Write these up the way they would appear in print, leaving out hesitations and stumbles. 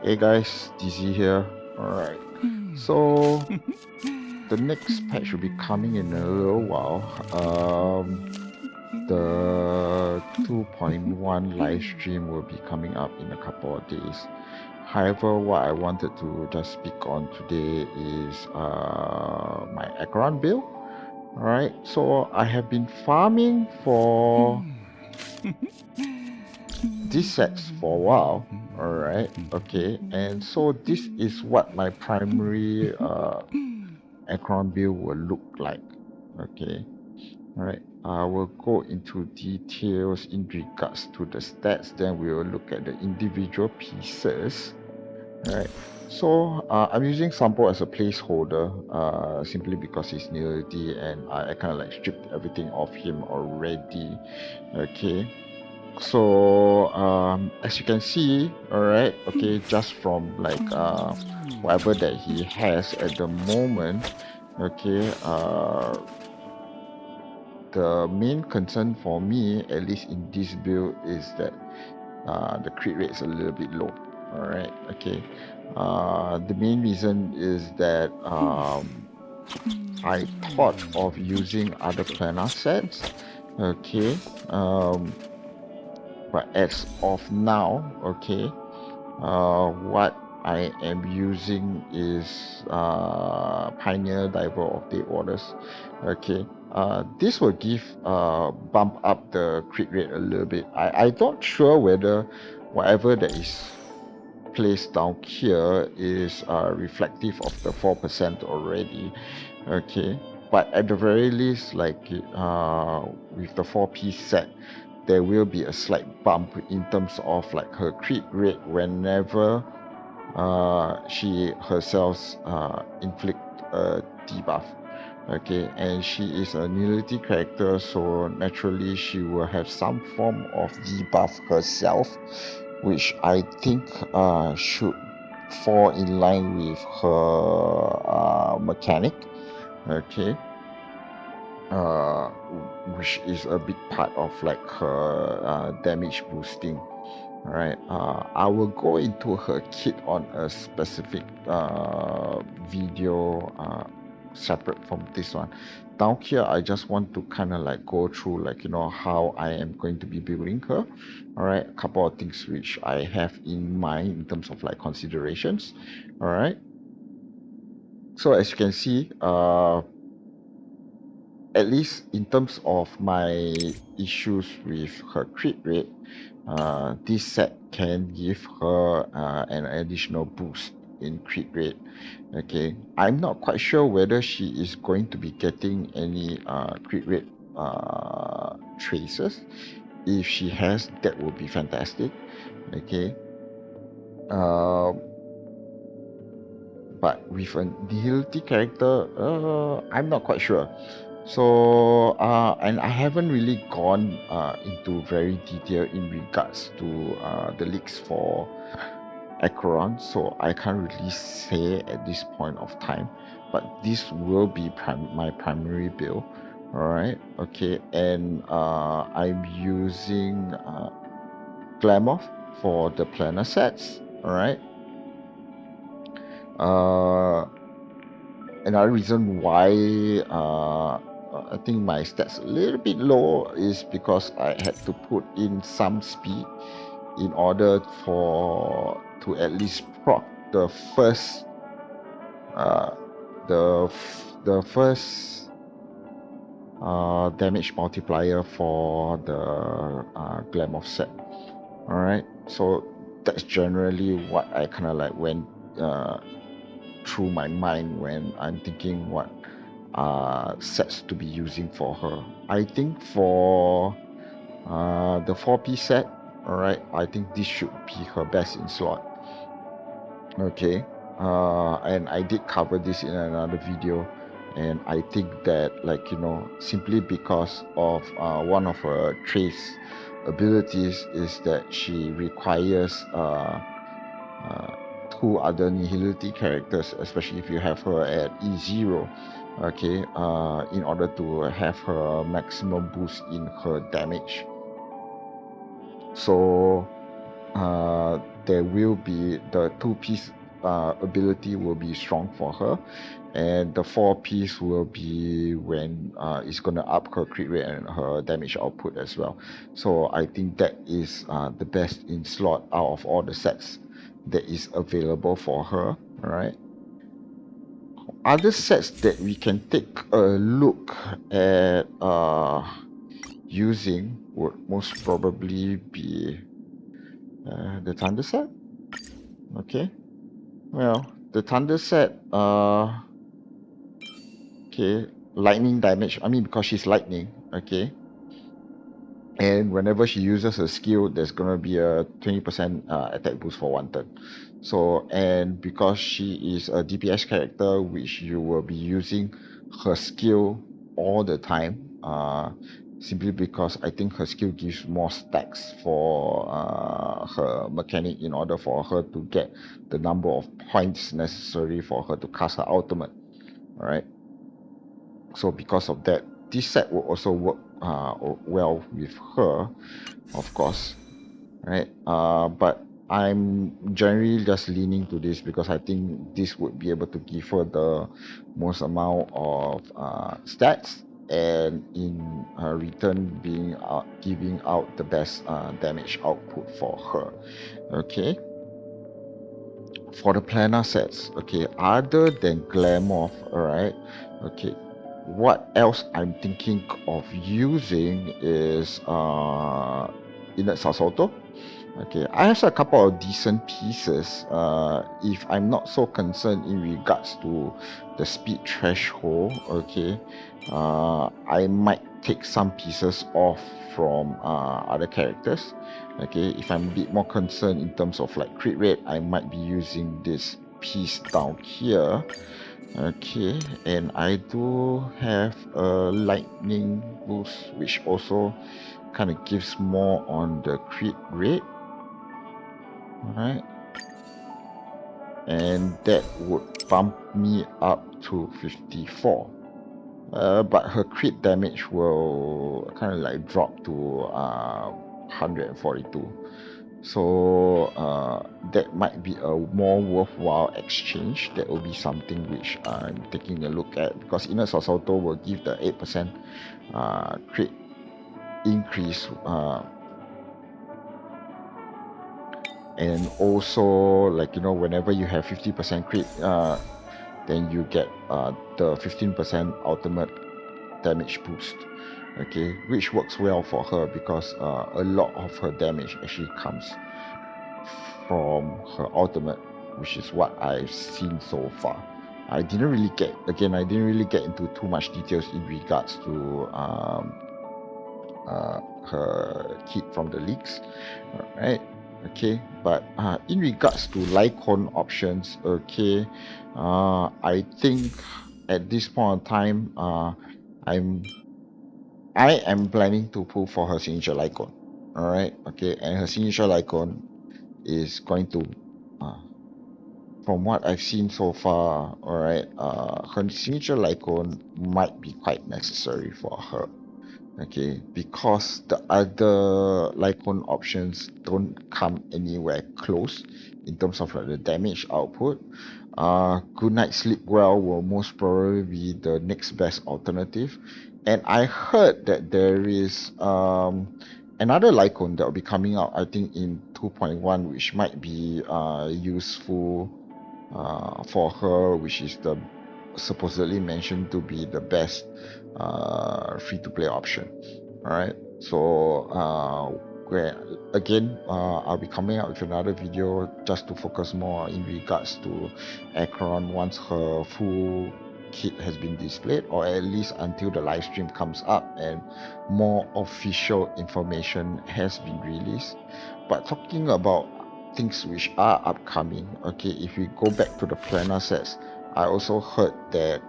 Hey guys, DC here. Alright, so the next patch will be coming in a little while. The 2.1 live stream will be coming up in a couple of days. However, what I wanted to just speak on today is my Acheron build. Alright, so I have been farming for these sets for a while. Alright, okay, and so this is what my primary Acheron build will look like. Okay, alright, I will go into details in regards to the stats, then we will look at the individual pieces. Alright, so I'm using Sampo as a placeholder simply because he's nility and I kind of like stripped everything off him already. Okay, so as you can see, all right, okay, just from like whatever that he has at the moment, okay, the main concern for me, at least in this build, is that the crit rate is a little bit low. All right, okay, the main reason is that I thought of using other planar sets, okay, but as of now, okay, what I am using is Pioneer Diver of Day Orders. Okay, this will give bump up the crit rate a little bit. I'm not sure whether whatever that is placed down here is reflective of the 4% already. Okay, but at the very least, like with the 4-piece set, there will be a slight bump in terms of like her crit rate whenever she herself inflict a debuff. Okay, and she is a nility character, so naturally she will have some form of debuff herself, which I think should fall in line with her mechanic. Okay, uh, which is a big part of like her damage boosting. Alright, I will go into her kit on a specific video separate from this one. Down here, I just want to kind of like go through like, you know, how I am going to be building her. Alright, a couple of things which I have in mind in terms of like considerations. Alright, so as you can see, at least in terms of my issues with her crit rate, this set can give her an additional boost in crit rate. Okay, I'm not quite sure whether she is going to be getting any crit rate traces. If she has, that would be fantastic. Okay, but with a nihility character, I'm not quite sure. So and I haven't really gone into very detail in regards to the leaks for Acheron, so I can't really say at this point of time, but this will be my primary build. Alright, okay, and I'm using Glamour for the planner sets. Alright, another reason why I think my stats a little bit low is because I had to put in some speed in order to at least proc the first the first damage multiplier for the Glamour set. Alright, so that's generally what I kind of like went through my mind when I'm thinking what sets to be using for her. I think for the 4-piece set, alright, I think this should be her best in slot. Okay, and I did cover this in another video, and I think that, like, you know, simply because of one of her trace abilities is that she requires 2 other nihility characters, especially if you have her at E0, okay, in order to have her maximum boost in her damage. So there will be the 2-piece ability will be strong for her, and the 4-piece will be when it's gonna up her crit rate and her damage output as well. So I think that is the best in slot out of all the sets that is available for her. Alright. Other sets that we can take a look at using would most probably be the Thunder set. Okay. Well, the Thunder set, okay, lightning damage. I mean, because she's lightning, okay. And whenever she uses her skill, there's gonna be a 20% attack boost for 1 turn. So, and because she is a DPS character, which you will be using her skill all the time, simply because I think her skill gives more stacks for her mechanic in order for her to get the number of points necessary for her to cast her ultimate. Alright. So because of that, this set will also work well with her, of course, right? But I'm generally just leaning to this because I think this would be able to give her the most amount of stats, and in return being giving out the best damage output for her. Okay. For the planar sets, okay, other than Glamour, alright, okay, what else I'm thinking of using is Inert Sasauto. Okay, I have a couple of decent pieces. If I'm not so concerned in regards to the speed threshold, okay, I might take some pieces off from other characters. Okay, if I'm a bit more concerned in terms of like crit rate, I might be using this piece down here. Okay, and I do have a lightning boost, which also kind of gives more on the crit rate. Alright, and that would bump me up to 54. But her crit damage will kind of like drop to 142. So that might be a more worthwhile exchange. That will be something which I'm taking a look at, because Inner Sasauto will give the 8% crit increase, and also, like, you know, whenever you have 50% crit, then you get the 15% ultimate damage boost. Okay, which works well for her because a lot of her damage actually comes from her ultimate, which is what I've seen so far. I didn't really get into too much details in regards to her kit from the leaks. Alright, okay, but in regards to Lycon options, okay, I think at this point in time, I am planning to pull for her signature Lycon. Alright, okay, and her signature Lycon is going to, from what I've seen so far, alright, her signature Lycon might be quite necessary for her. Okay, because the other Lycon options don't come anywhere close in terms of like the damage output. Good Night Sleep Well will most probably be the next best alternative. And I heard that there is another Lycon that will be coming out, I think in 2.1, which might be useful for her, which is the supposedly mentioned to be the best free-to-play option. All right, so where again, I'll be coming out with another video just to focus more in regards to Acheron once her full kit has been displayed, or at least until the live stream comes up and more official information has been released. But talking about things which are upcoming, okay, if we go back to the planar sets, I also heard that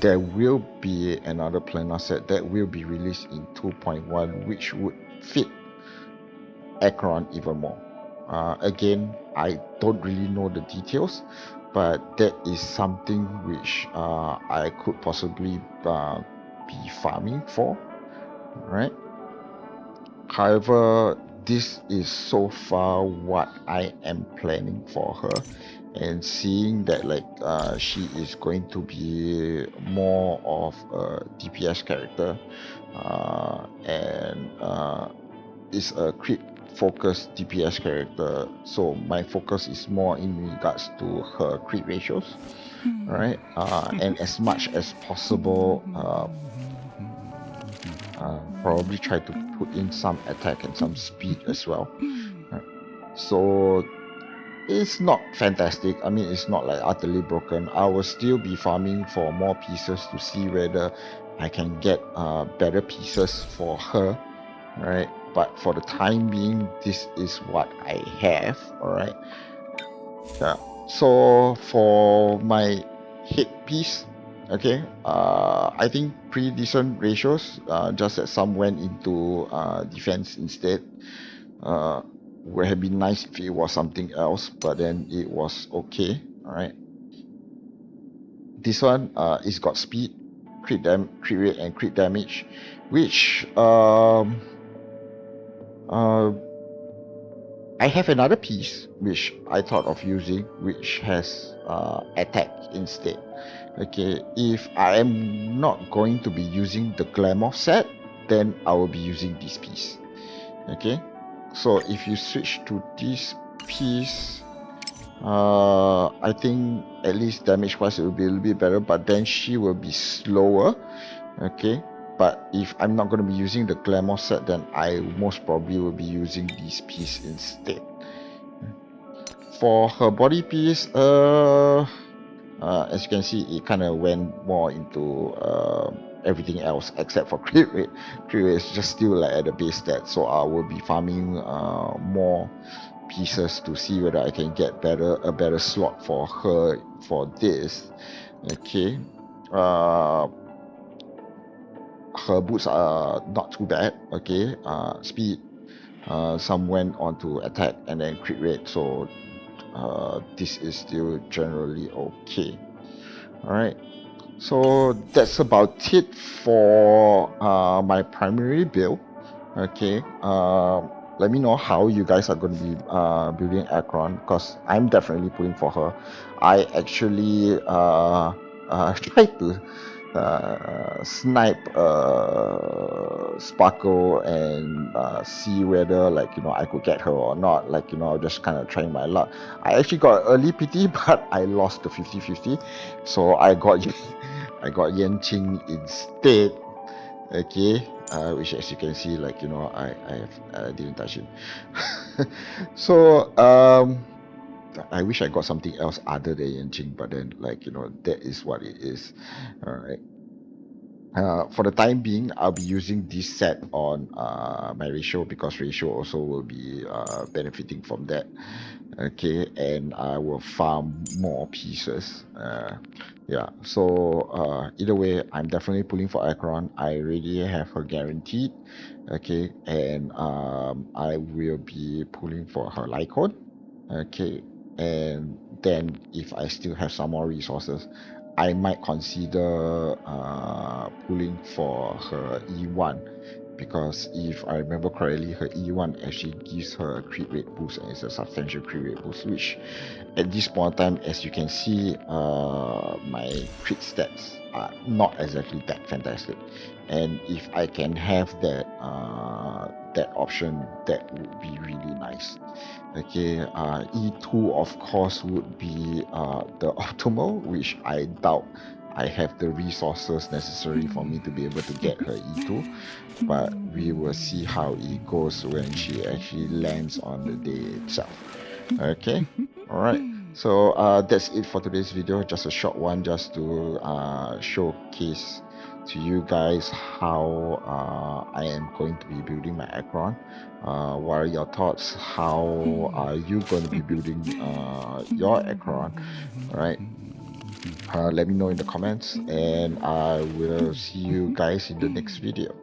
there will be another planar set that will be released in 2.1, which would fit Acheron even more. Again, I don't really know the details, but that is something which I could possibly be farming for, right? However, this is so far what I am planning for her, and seeing that like she is going to be more of a DPS character, and is a crit focused DPS character, so my focus is more in regards to her crit ratios, right? And as much as possible, probably try to put in some attack and some speed as well. Right? So it's not fantastic. I mean, it's not like utterly broken. I will still be farming for more pieces to see whether I can get better pieces for her, right? But for the time being, this is what I have, all right? Yeah. So for my headpiece, okay, I think pretty decent ratios. Just that some went into defense instead. Would have been nice if it was something else, but then it was okay. All right. This one, it's got speed, crit rate, and crit damage, which I have another piece which I thought of using, which has attack instead. Okay, if I am not going to be using the glamour set, then I will be using this piece. Okay, so if you switch to this piece, I think at least damage wise it will be a little bit better, but then she will be slower. Okay, but if I'm not going to be using the glamour set, then I most probably will be using this piece instead. For her body piece, as you can see, it kind of went more into everything else except for crit rate. Crit rate is just still like at the base stat, so I will be farming more pieces to see whether I can get a better slot for her for this. Okay, her boots are not too bad. Okay, speed, some went onto attack and then crit rate, so this is still generally okay. All right, so that's about it for my primary build. Okay, let me know how you guys are going to be building Acheron, because I'm definitely pulling for her. I actually tried to snipe Sparkle and see whether I could get her or not, just kind of trying my luck. I actually got early PT, but I lost the 50-50, so I got I got Yanqing instead. Okay, which as you can see, I didn't touch him. So I wish I got something else other than Yanqing, but then that is what it is. All right. For the time being, I'll be using this set on my ratio, because ratio also will be benefiting from that. Okay, and I will farm more pieces. Yeah, so either way, I'm definitely pulling for Acheron. I already have her guaranteed. Okay, and I will be pulling for her Lycon. Okay, and then if I still have some more resources, I might consider pulling for her E1, because if I remember correctly, her E1 actually gives her a crit rate boost, and it's a substantial crit rate boost, which at this point in time, as you can see, my crit stats are not exactly that fantastic, and if I can have that that option, that would be really nice. Okay, E2 of course would be the optimal, which I doubt I have the resources necessary for me to be able to get her E2, but we will see how it goes when she actually lands on the day itself. Okay, all right. So that's it for today's video. Just a short one, just to showcase to you guys how I am going to be building my Acheron. What are your thoughts? How are you going to be building your Acheron? All right. Let me know in the comments, and I will see you guys in the next video.